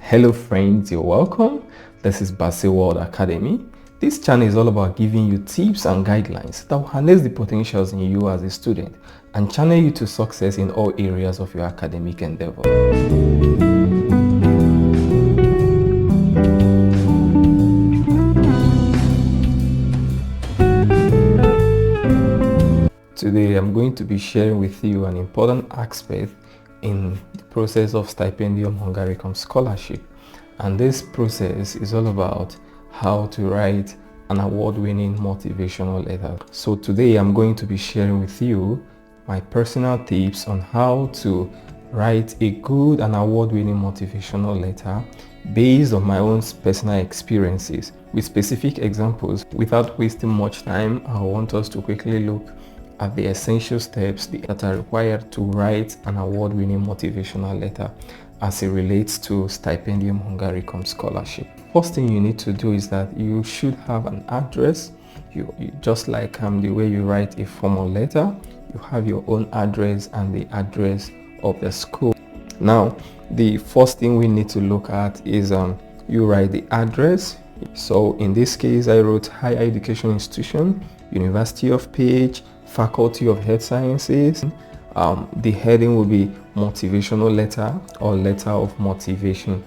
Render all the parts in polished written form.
Hello friends, you're welcome. This is Bachelor World Academy. This channel is all about giving you tips and guidelines that will harness the potentials in you as a student and channel you to success in all areas of your academic endeavor. Today I'm going to be sharing with you an important aspect in the process of Stipendium Hungaricum Scholarship, and this process is all about how to write an award-winning motivational letter. So today I'm going to be sharing with you my personal tips on how to write a good and award-winning motivational letter based on my own personal experiences with specific examples. Without wasting much time, I want us to quickly look at the essential steps that are required to write an award-winning motivational letter as it relates to Stipendium Hungaricum Scholarship. First thing you need to do is that you should have an address. You just like the way you write a formal letter, you have your own address and the address of the school. Now, the first thing we need to look at is you write the address. So in this case, I wrote Higher Education Institution, University of PH, Faculty of Health Sciences. The heading will be motivational letter or letter of motivation.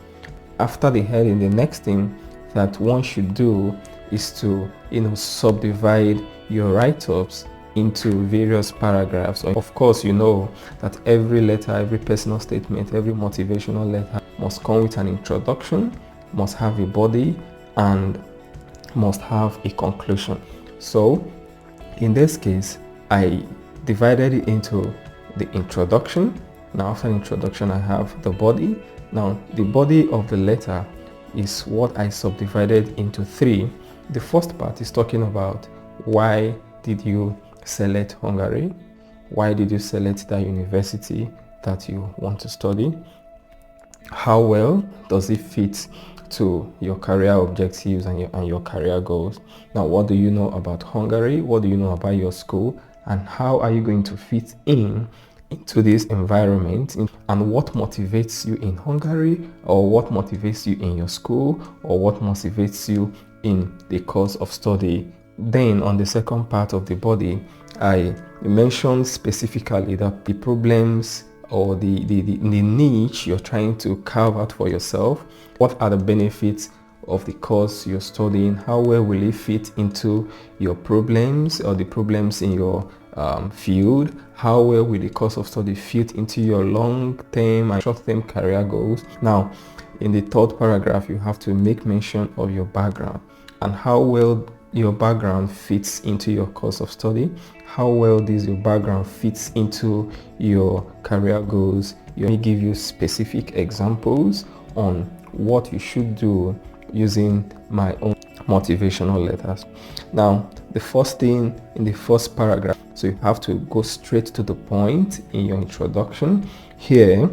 After the heading, the next thing that one should do is to subdivide your write-ups into various paragraphs. Of course, you know that every letter, every personal statement, every motivational letter must come with an introduction, must have a body, and must have a conclusion. So in this case, I divided it into the introduction. Now after the introduction, I have the body. Now the body of the letter is what I subdivided into three. The first part is talking about why did you select Hungary? Why did you select that university that you want to study? How well does it fit to your career objectives and your career goals? Now, what do you know about Hungary? What do you know about your school? And how are you going to fit into this environment? And what motivates you in Hungary, or what motivates you in your school, or what motivates you in the course of study? Then on the second part of the body, I mentioned specifically that the problems or the niche you're trying to carve out for yourself. What are the benefits of the course you're studying? How well will it fit into your problems or the problems in your field? How well will the course of study fit into your long-term and short-term career goals? Now, in the third paragraph, you have to make mention of your background and how well your background fits into your course of study. How well does your background fits into your career goals? Let me give you specific examples on what you should do using my own motivational letters. Now, the first thing in the first paragraph, so you have to go straight to the point in your introduction. Here,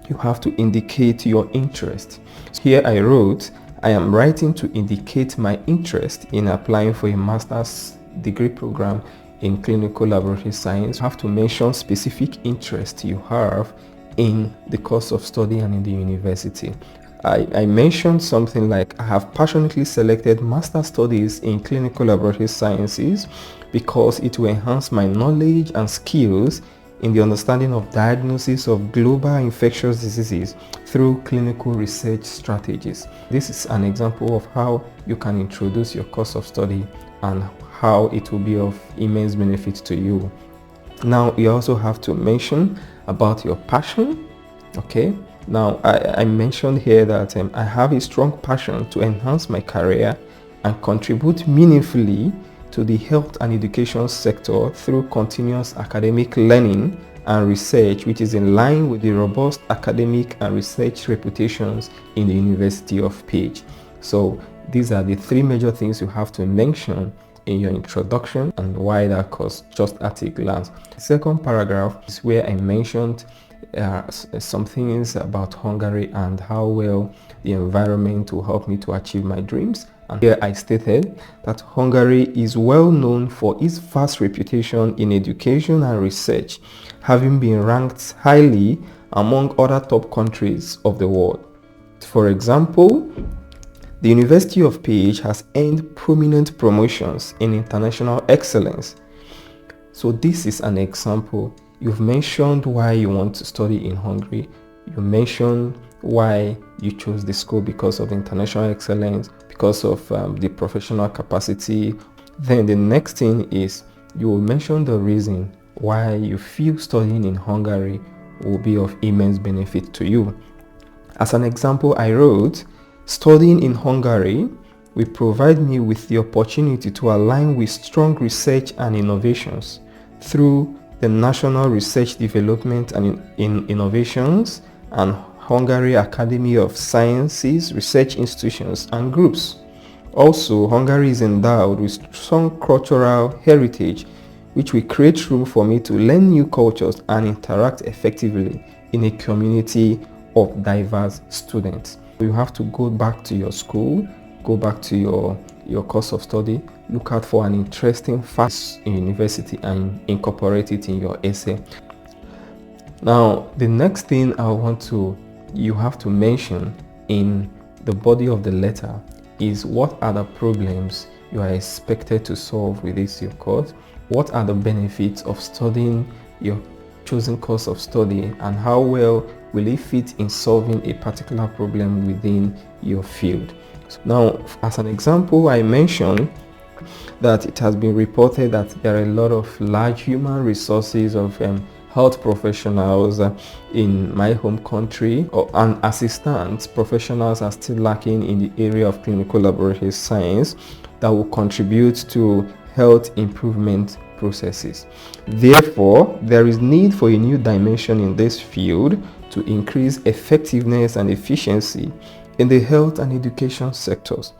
you have to indicate your interest. Here I wrote, I am writing to indicate my interest in applying for a master's degree program in clinical laboratory science. You have to mention specific interest you have in the course of study and in the university. I mentioned something like, I have passionately selected master studies in clinical laboratory sciences because it will enhance my knowledge and skills in the understanding of diagnosis of global infectious diseases through clinical research strategies. This is an example of how you can introduce your course of study and how it will be of immense benefit to you. Now, you also have to mention about your passion. Okay. Now, I mentioned here that I have a strong passion to enhance my career and contribute meaningfully to the health and education sector through continuous academic learning and research, which is in line with the robust academic and research reputations in the University of PH. So these are the three major things you have to mention in your introduction and why that course, just at a glance. The second paragraph is where I mentioned some things about Hungary and how well the environment will help me to achieve my dreams. And here I stated that Hungary is well known for its vast reputation in education and research, having been ranked highly among other top countries of the world. For example, the University of PH has earned prominent promotions in international excellence. So this is an example. You've mentioned why you want to study in Hungary. You mentioned why you chose the school because of the international excellence, because of the professional capacity. Then the next thing is you will mention the reason why you feel studying in Hungary will be of immense benefit to you. As an example, I wrote, studying in Hungary will provide me with the opportunity to align with strong research and innovations through the National Research Development and Innovations and Hungary Academy of Sciences, research institutions and groups. Also, Hungary is endowed with strong cultural heritage, which will create room for me to learn new cultures and interact effectively in a community of diverse students. You have to go back to your school, go back to your course of study, look out for an interesting fact in university and incorporate it in your essay. Now, the next thing you have to mention in the body of the letter is what are the problems you are expected to solve with your course, what are the benefits of studying your chosen course of study, and how well will it fit in solving a particular problem within your field. Now, as an example, I mentioned that it has been reported that there are a lot of large human resources of health professionals in my home country, and assistants professionals are still lacking in the area of clinical laboratory science that will contribute to health improvement processes. Therefore, there is need for a new dimension in this field to increase effectiveness and efficiency in the health and education sectors.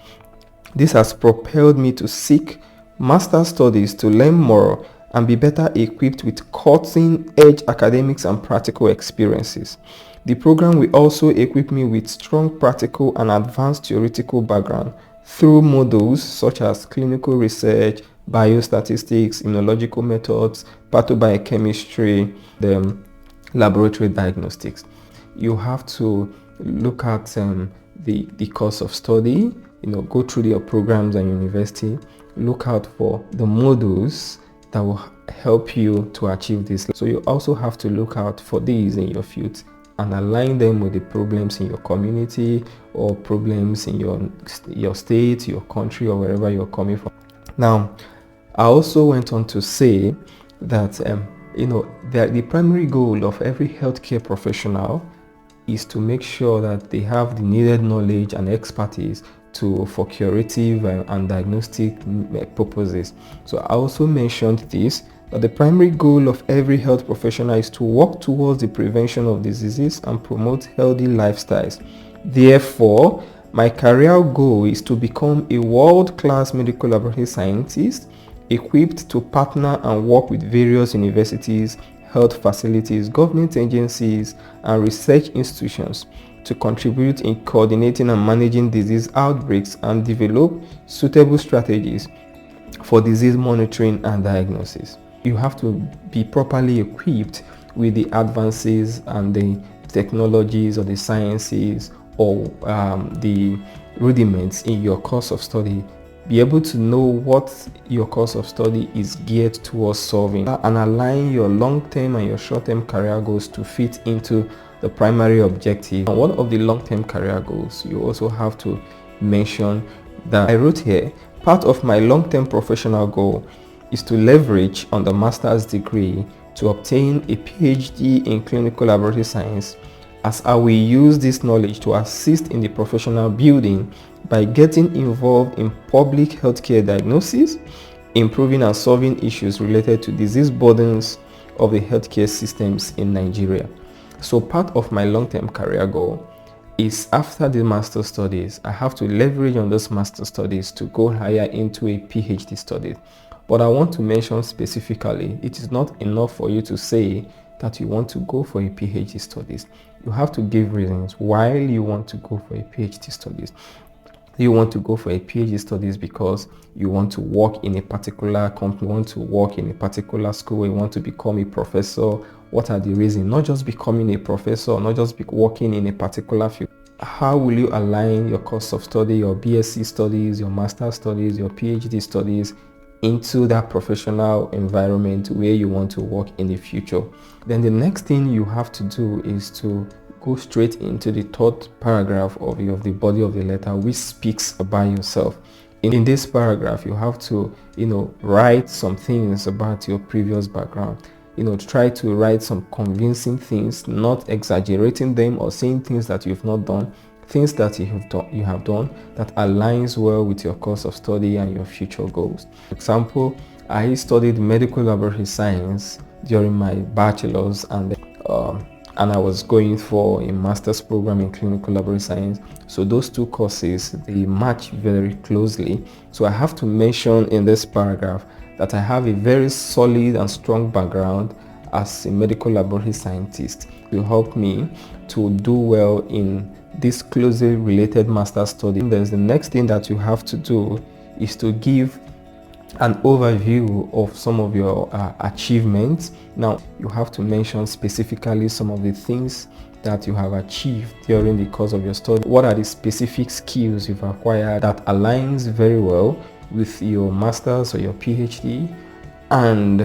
This has propelled me to seek master's studies to learn more and be better equipped with cutting-edge academics and practical experiences. The program will also equip me with strong practical and advanced theoretical background through modules such as clinical research, biostatistics, immunological methods, pathobiochemistry, the laboratory diagnostics. You have to look at the course of study, go through your programs and university, look out for the modules that will help you to achieve this. So you also have to look out for these in your field and align them with the problems in your community or problems in your state, your country, or wherever you're coming from. Now, I also went on to say that the primary goal of every healthcare professional is to make sure that they have the needed knowledge and expertise for curative and diagnostic purposes. So I also mentioned this, that the primary goal of every health professional is to work towards the prevention of diseases and promote healthy lifestyles. Therefore, my career goal is to become a world-class medical laboratory scientist equipped to partner and work with various universities, health facilities, government agencies, and research institutions to contribute in coordinating and managing disease outbreaks and develop suitable strategies for disease monitoring and diagnosis. You have to be properly equipped with the advances and the technologies or the sciences or the rudiments in your course of study. Be able to know what your course of study is geared towards solving and align your long-term and your short-term career goals to fit into the primary objective. And one of the long-term career goals, you also have to mention that I wrote here, part of my long-term professional goal is to leverage on the master's degree to obtain a PhD in clinical laboratory science, as I will use this knowledge to assist in the professional building by getting involved in public healthcare diagnosis, improving and solving issues related to disease burdens of the healthcare systems in Nigeria. So part of my long-term career goal is after the master's studies, I have to leverage on those master's studies to go higher into a PhD study. But I want to mention specifically, it is not enough for you to say that you want to go for a PhD studies. You have to give reasons why you want to go for a PhD studies. You want to go for a PhD studies because you want to work in a particular company, you want to work in a particular school, you want to become a professor. What are the reasons? Not just becoming a professor, not just working in a particular field. how will you align your course of study, your BSc studies, your master's studies, your PhD studies into that professional environment where you want to work in the future. Then the next thing you have to do is to go straight into the third paragraph of the body of the letter, which speaks about yourself. In this paragraph, you have to, write some things about your previous background. Try to write some convincing things, not exaggerating them or saying things that you've not done, things that you have done that aligns well with your course of study and your future goals. For example, I studied medical laboratory science during my bachelor's, and I was going for a master's program in clinical laboratory science. So those two courses, they match very closely. So I have to mention in this paragraph that I have a very solid and strong background as a medical laboratory scientist to help me to do well in this closely related master's study. There's the next thing that you have to do is to give an overview of some of your achievements. Now, you have to mention specifically some of the things that you have achieved during the course of your study. What are the specific skills you've acquired that aligns very well with your master's or your PhD and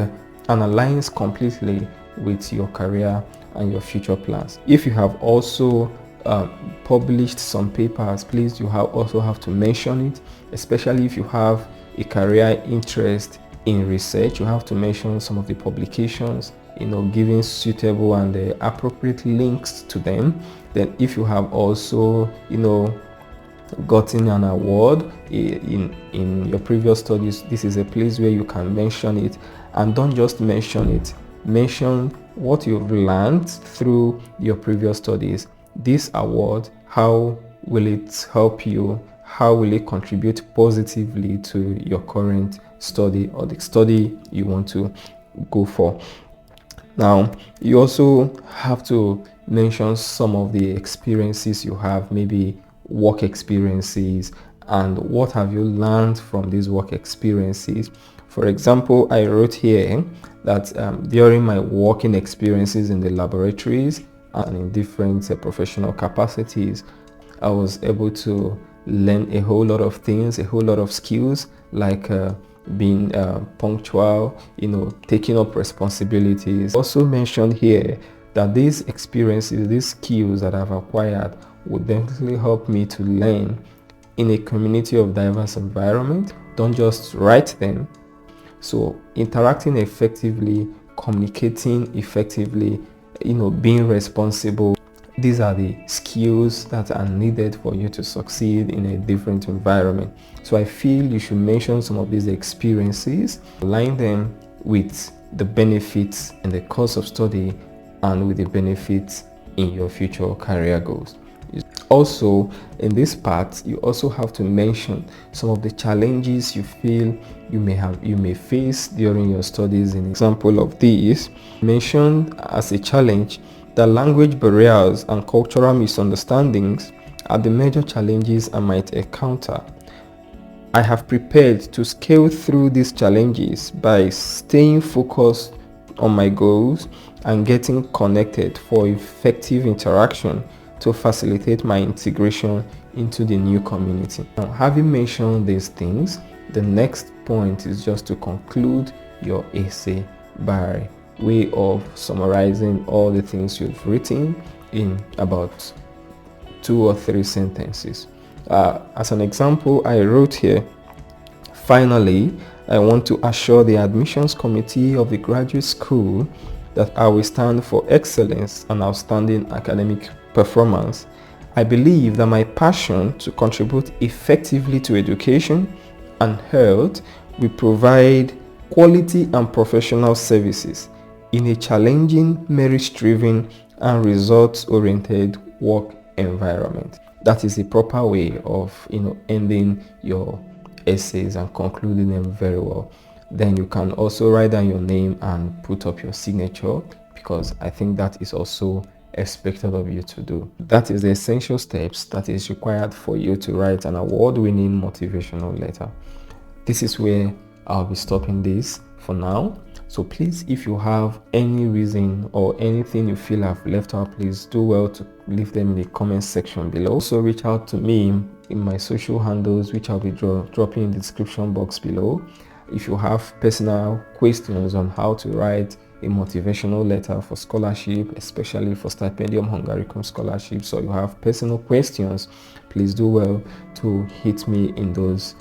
aligns completely with your career and your future plans. If you have also published some papers, please, you also have to mention it, especially if you have a career interest in research. You have to mention some of the publications, giving suitable and appropriate links to them. Then if you have also, gotten an award in your previous studies, this is a place where you can mention it. And don't just mention it, mention what you've learned through your previous studies. This award, how will it help you? How will it contribute positively to your current study or the study you want to go for? Now, you also have to mention some of the experiences you have, maybe work experiences, and what have you learned from these work experiences. For example, I wrote here that during my working experiences in the laboratories and in different professional capacities, I was able to learn a whole lot of things, a whole lot of skills, like being punctual, taking up responsibilities. Also mentioned here that these experiences, these skills that I've acquired would definitely help me to learn in a community of diverse environment. Don't just write them. So interacting effectively, communicating effectively, being responsible. These are the skills that are needed for you to succeed in a different environment. So I feel you should mention some of these experiences, align them with the benefits in the course of study and with the benefits in your future career goals. Also, in this part, you also have to mention some of the challenges you feel you may face during your studies. An example of these mentioned as a challenge that language barriers and cultural misunderstandings are the major challenges I might encounter. I have prepared to scale through these challenges by staying focused on my goals and getting connected for effective interaction to facilitate my integration into the new community. Now, having mentioned these things, the next point is just to conclude your essay by way of summarizing all the things you've written in about 2 or 3 sentences. As an example, I wrote here, finally, I want to assure the admissions committee of the graduate school that I will stand for excellence and outstanding academic performance. I believe that my passion to contribute effectively to education and health will provide quality and professional services in a challenging, merit-driven, and results-oriented work environment. That is the proper way of ending your essays and concluding them very well. Then you can also write down your name and put up your signature, because I think that is also expected of you to do. That is the essential steps that is required for you to write an award-winning motivational letter. This is where I'll be stopping this for now. So please, if you have any reason or anything you feel I've left out, please do well to leave them in the comment section below. Also reach out to me in my social handles, which I'll be dropping in the description box below. If you have personal questions on how to write a motivational letter for scholarship, especially for Stipendium Hungaricum Scholarship, so you have personal questions, please do well to hit me in those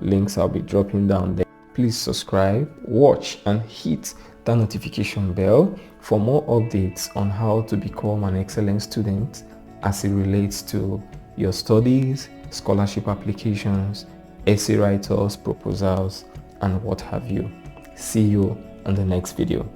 links I'll be dropping down there. Please subscribe, watch, and hit that notification bell for more updates on how to become an excellent student as it relates to your studies, scholarship applications, essay writers, proposals, and what have you. See you on the next video.